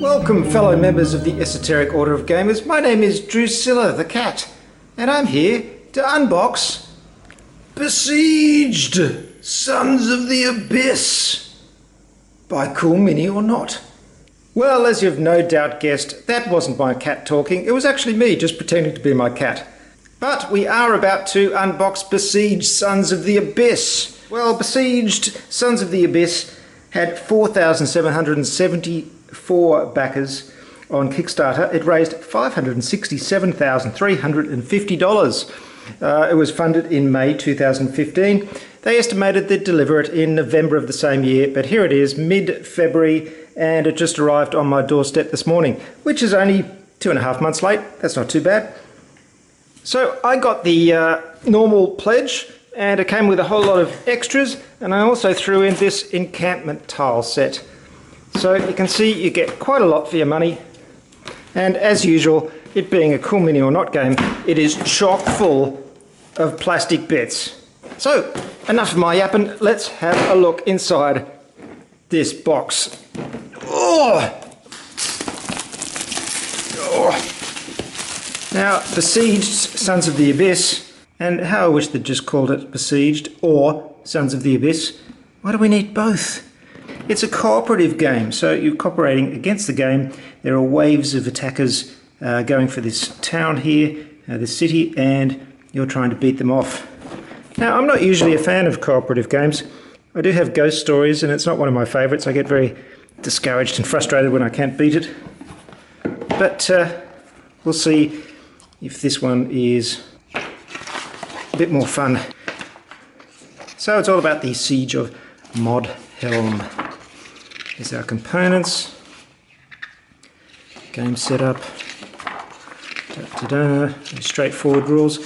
Welcome, fellow members of the Esoteric Order of Gamers. My name is Drusilla the Cat, and I'm here to unbox B.Sieged, Sons of the Abyss by Cool Mini or Not. Well, as you've no doubt guessed, that wasn't my cat talking. It was actually me just pretending to be my cat. But we are about to unbox B.Sieged, Sons of the Abyss. Well, B.Sieged, Sons of the Abyss had 4,774 backers on Kickstarter. It raised $567,350. It was funded in May 2015. They estimated they'd deliver it in November of the same year, but here it is, mid-February, and it just arrived on my doorstep this morning, which is only 2.5 months late. That's not too bad. So I got the normal pledge, and it came with a whole lot of extras, and I also threw in this Encampment tile set. So you can see you get quite a lot for your money, and as usual, it being a Cool Mini or Not game, it is chock full of plastic bits. So enough of my yapping, let's have a look inside this box. Now, B.Sieged, Sons of the Abyss, and how I wish they'd just called it B.Sieged or Sons of the Abyss. Why do we need both? It's a cooperative game, so you're cooperating against the game. There are waves of attackers going for this town here, this city, and you're trying to beat them off. Now, I'm not usually a fan of cooperative games. I do have Ghost Stories, and it's not one of my favourites. I get very discouraged and frustrated when I can't beat it. But we'll see if this one is a bit more fun. So it's all about the Siege of Mod Helm. Here's our components. Game setup. Straightforward rules.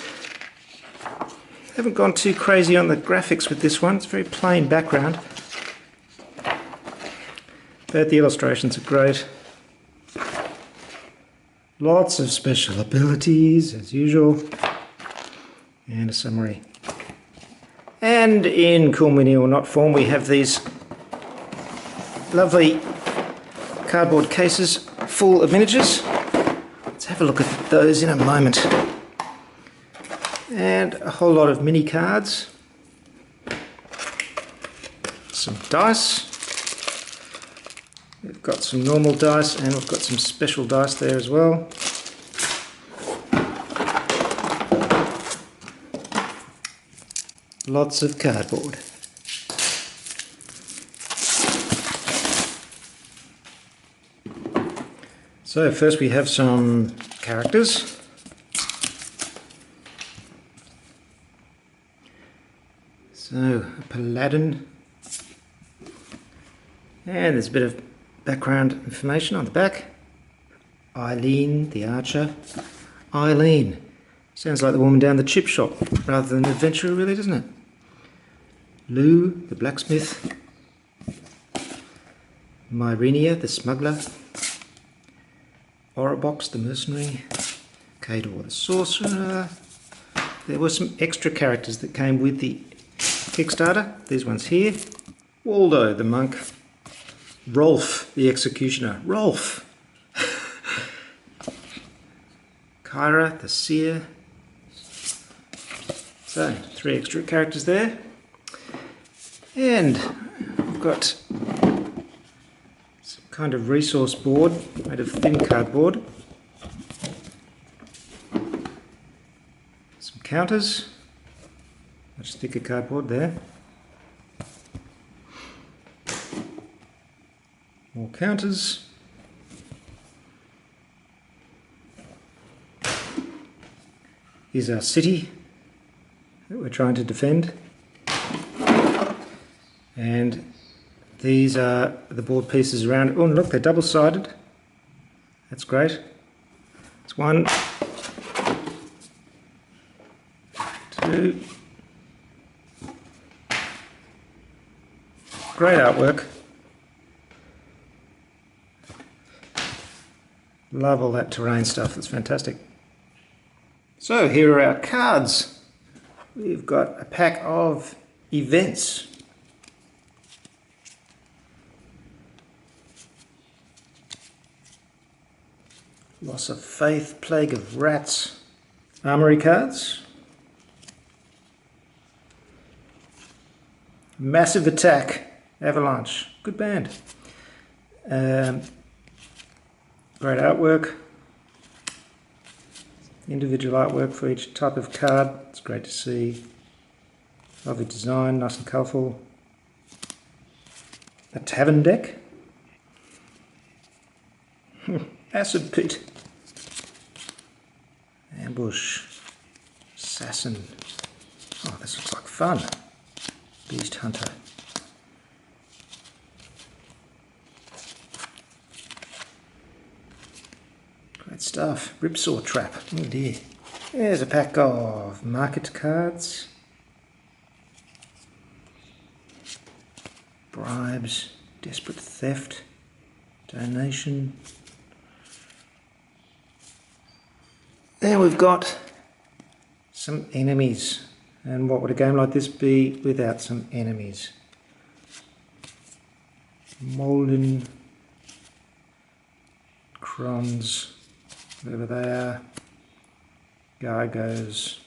Haven't gone too crazy on the graphics with this one. It's a very plain background. But the illustrations are great. Lots of special abilities, as usual. And a summary. And in Cool Mini or Not form, we have these lovely cardboard cases full of miniatures. Let's have a look at those in a moment. And a whole lot of mini cards. Some dice. We've got some normal dice and we've got some special dice there as well. Lots of cardboard. So first we have some characters. So a paladin. And there's a bit of background information on the back. Eileen, the archer. Eileen. Sounds like the woman down the chip shop rather than an adventurer, really, doesn't it? Lou, the blacksmith. Myrenia, the smuggler. Orobox, the mercenary. Kador, the sorcerer. There were some extra characters that came with the Kickstarter. These ones here. Waldo, the monk. Rolf, the executioner. Rolf! Kyra, the seer. So, 3 extra characters there. And we've got some kind of resource board made of thin cardboard. Some counters. Much thicker cardboard there. More counters. Here's our city that we're trying to defend. And these are the board pieces around it. Oh, look, they're double-sided. That's great. It's 1, 2. Great artwork. Love all that terrain stuff, it's fantastic. So here are our cards. We've got a pack of events. Loss of Faith, Plague of Rats. Armory cards. Massive Attack, Avalanche. Good band. Great artwork. Individual artwork for each type of card. It's great to see. Lovely design, nice and colourful. A tavern deck. Acid Pit. Ambush. Assassin. Oh, this looks like fun. Beast Hunter. Great stuff. Ripsaw Trap. Oh dear. There's a pack of market cards. Bribes. Desperate Theft. Donation. Then we've got some enemies. And what would a game like this be without some enemies? Molden, Crons, whatever they are, Gargos.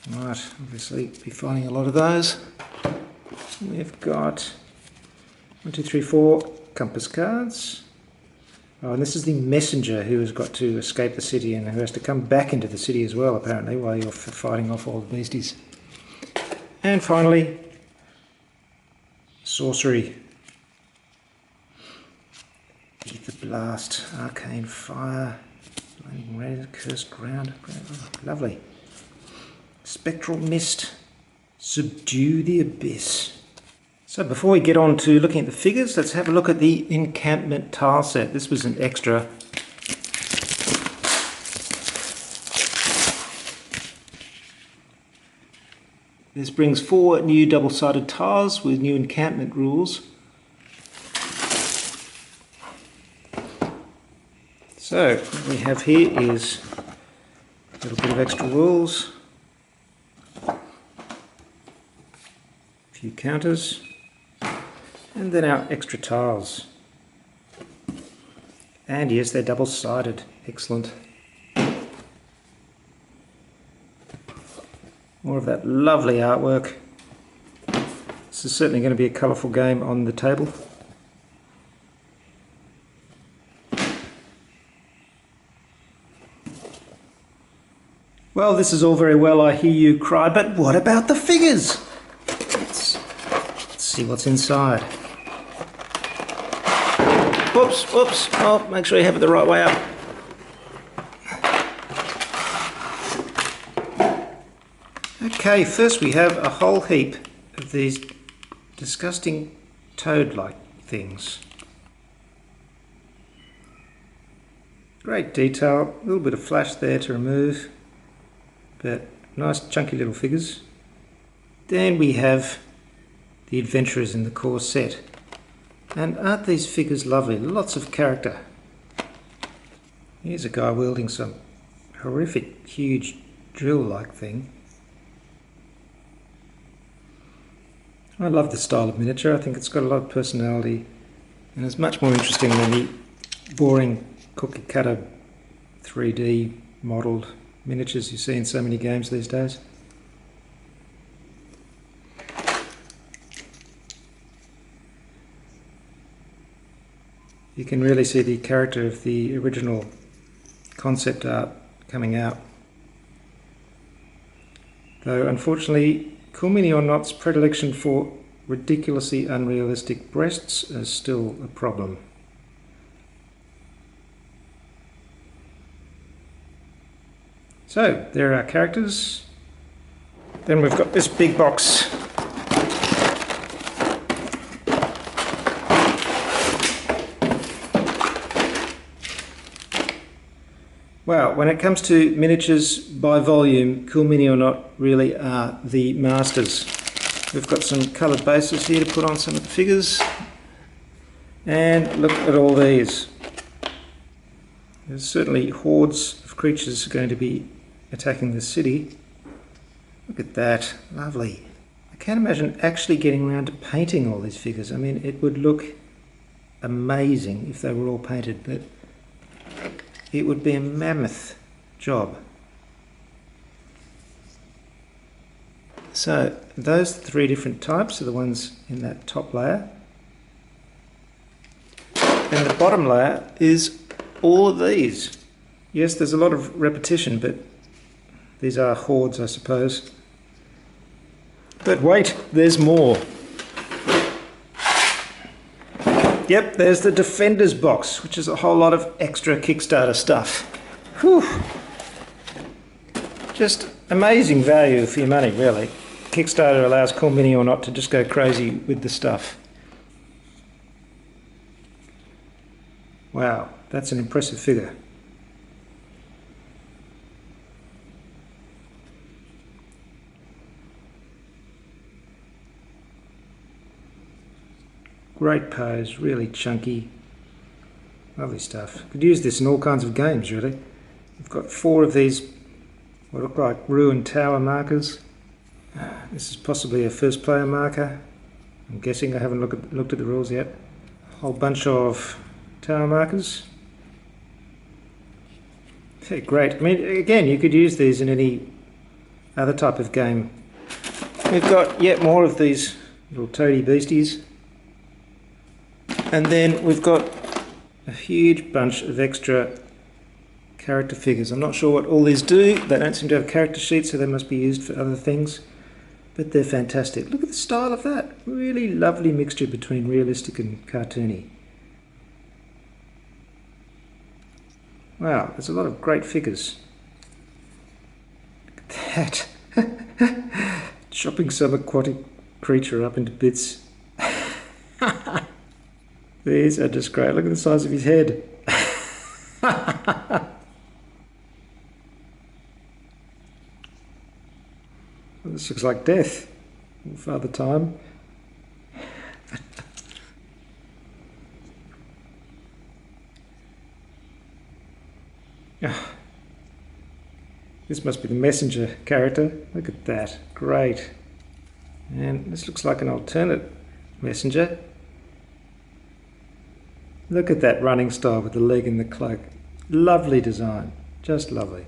Right, obviously be finding a lot of those. We've got 1, 2, 3, 4 compass cards. Oh, and this is the messenger who has got to escape the city and who has to come back into the city as well, apparently, while you're fighting off all the beasties. And finally, sorcery. Ether Blast, Arcane Fire, Blinding Red, Cursed Ground. Oh, lovely. Spectral Mist, Subdue the Abyss. So before we get on to looking at the figures, let's have a look at the Encampment tile set. This was an extra. This brings 4 new double-sided tiles with new encampment rules. So what we have here is a little bit of extra rules, a few counters, and then our extra tiles. And yes, they're double-sided. Excellent. More of that lovely artwork. This is certainly going to be a colourful game on the table. Well, this is all very well, I hear you cry, but what about the figures? Let's see what's inside. Whoops, whoops. Oh, make sure you have it the right way up. Okay, first we have a whole heap of these disgusting toad-like things. Great detail, a little bit of flash there to remove, but nice chunky little figures. Then we have the adventurers in the core set. And aren't these figures lovely? Lots of character. Here's a guy wielding some horrific, huge drill-like thing. I love the style of miniature. I think it's got a lot of personality and it's much more interesting than the boring cookie cutter 3D modelled miniatures you see in so many games these days. You can really see the character of the original concept art coming out. Though unfortunately, Cool Mini or Not's predilection for ridiculously unrealistic breasts is still a problem. So, there are our characters. Then we've got this big box. Well, when it comes to miniatures by volume, Cool Mini or Not really are the masters. We've got some coloured bases here to put on some of the figures. And look at all these. There's certainly hordes of creatures going to be attacking the city. Look at that, lovely. I can't imagine actually getting around to painting all these figures. I mean, it would look amazing if they were all painted, but it would be a mammoth job. So those 3 different types are the ones in that top layer. And the bottom layer is all of these. Yes, there's a lot of repetition, but these are hordes, I suppose. But wait, there's more. Yep, there's the Defenders box, which is a whole lot of extra Kickstarter stuff. Whew. Just amazing value for your money, really. Kickstarter allows Cool Mini or Not to just go crazy with the stuff. Wow, that's an impressive figure. Great pose, really chunky. Lovely stuff. Could use this in all kinds of games, really. We've got 4 of these, what look like ruined tower markers. This is possibly a first player marker. I'm guessing, I haven't looked at the rules yet. A whole bunch of tower markers. Okay, great. I mean, again, you could use these in any other type of game. We've got yet more of these little toady beasties. And then we've got a huge bunch of extra character figures. I'm not sure what all these do. They don't seem to have character sheets, so they must be used for other things. But they're fantastic. Look at the style of that. Really lovely mixture between realistic and cartoony. Wow, there's a lot of great figures. Look at that. Chopping some aquatic creature up into bits. These are just great. Look at the size of his head. This looks like death. Father Time. This must be the messenger character. Look at that. Great. And this looks like an alternate messenger. Look at that running style with the leg in the cloak. Lovely design. Just lovely.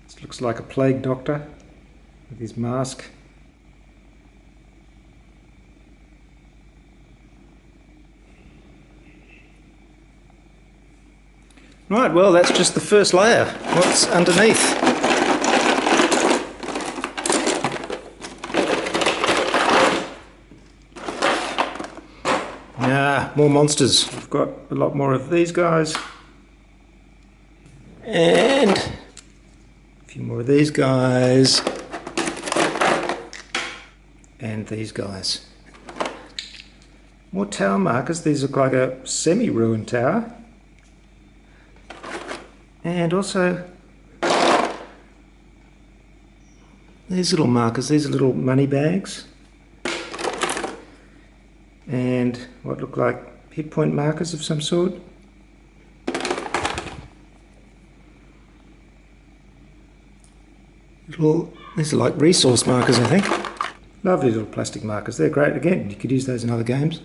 This looks like a plague doctor with his mask. Right, well, that's just the first layer. What's underneath? More monsters. I've got a lot more of these guys. And a few more of these guys. And these guys. More tower markers. These look like a semi-ruined tower. And also these little markers. These are little money bags. And what look like hit point markers of some sort. These are like resource markers, I think. Lovely little plastic markers. They're great. Again, you could use those in other games.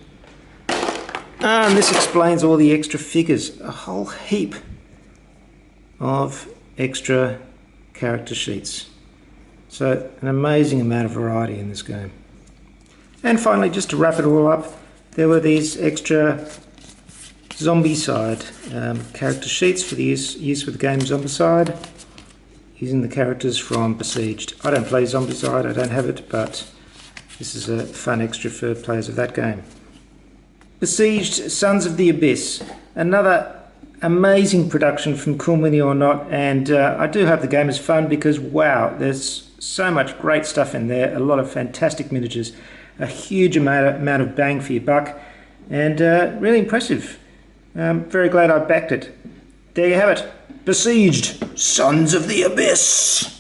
And this explains all the extra figures. A whole heap of extra character sheets. So an amazing amount of variety in this game. And finally, just to wrap it all up, there were these extra Zombicide character sheets for the use with the game Zombicide, using the characters from Besieged. I don't play Zombicide, I don't have it, but this is a fun extra for players of that game. Besieged, Sons of the Abyss, another amazing production from Cool Mini or Not, and I do hope the game is fun because wow, there's so much great stuff in there, a lot of fantastic miniatures, a huge amount of bang for your buck, and really impressive. Very glad I backed it. There you have it. Besieged, Sons of the Abyss.